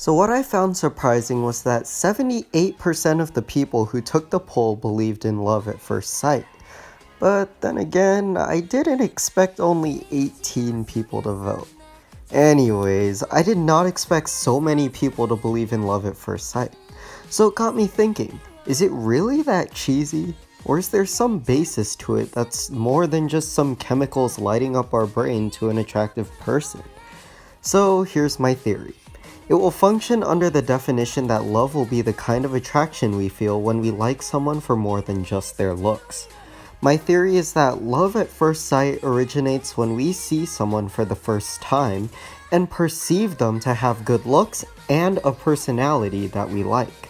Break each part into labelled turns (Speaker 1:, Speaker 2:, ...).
Speaker 1: So what I found surprising was that 78% of the people who took the poll believed in love at first sight. But then again, I didn't expect only 18 people to vote. Anyways, I did not expect so many people to believe in love at first sight. So it got me thinking, is it really that cheesy? Or is there some basis to it that's more than just some chemicals lighting up our brain to an attractive person? So here's my theory. It will function under the definition that love will be the kind of attraction we feel when we like someone for more than just their looks. My theory is that love at first sight originates when we see someone for the first time and perceive them to have good looks and a personality that we like.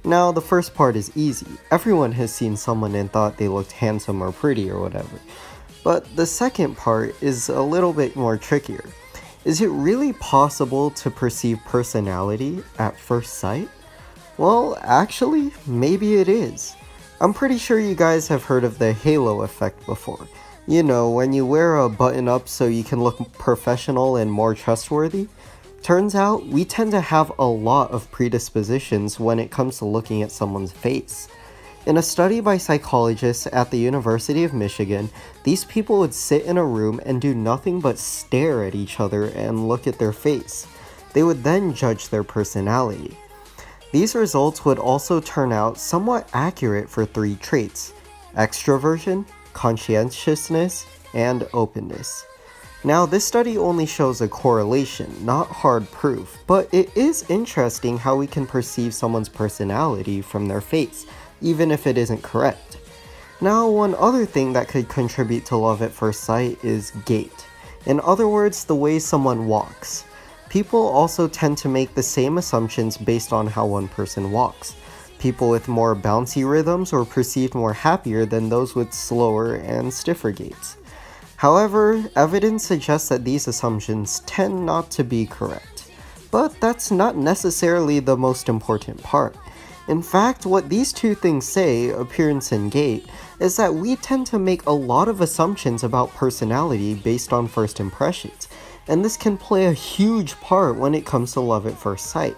Speaker 1: Now, the first part is easy. Everyone has seen someone and thought they looked handsome or pretty or whatever. But the second part is a little bit more trickier. Is it really possible to perceive personality at first sight? Well, actually, maybe it is. I'm pretty sure you guys have heard of the halo effect before. You know, when you wear a button up so you can look professional and more trustworthy. Turns out, we tend to have a lot of predispositions when it comes to looking at someone's face. In a study by psychologists at the University of Michigan, these people would sit in a room and do nothing but stare at each other and look at their face. They would then judge their personality. These results would also turn out somewhat accurate for three traits: extroversion, conscientiousness, and openness. Now, this study only shows a correlation, not hard proof, but it is interesting how we can perceive someone's personality from their face, even if it isn't correct. Now, one other thing that could contribute to love at first sight is gait. In other words, the way someone walks. People also tend to make the same assumptions based on how one person walks. People with more bouncy rhythms are perceived more happier than those with slower and stiffer gaits. However, evidence suggests that these assumptions tend not to be correct. But that's not necessarily the most important part. In fact, what these two things say, appearance and gait, is that we tend to make a lot of assumptions about personality based on first impressions, and this can play a huge part when it comes to love at first sight.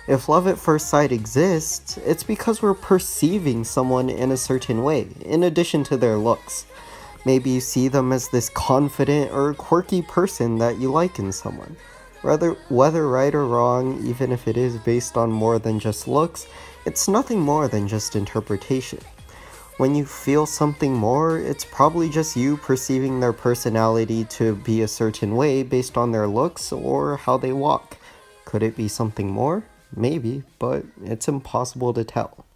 Speaker 1: If love at first sight exists, it's because we're perceiving someone in a certain way, in addition to their looks. Maybe you see them as this confident or quirky person that you like in someone. Whether right or wrong, even if it is based on more than just looks, it's nothing more than just interpretation. When you feel something more, it's probably just you perceiving their personality to be a certain way based on their looks or how they walk. Could it be something more? Maybe, but it's impossible to tell.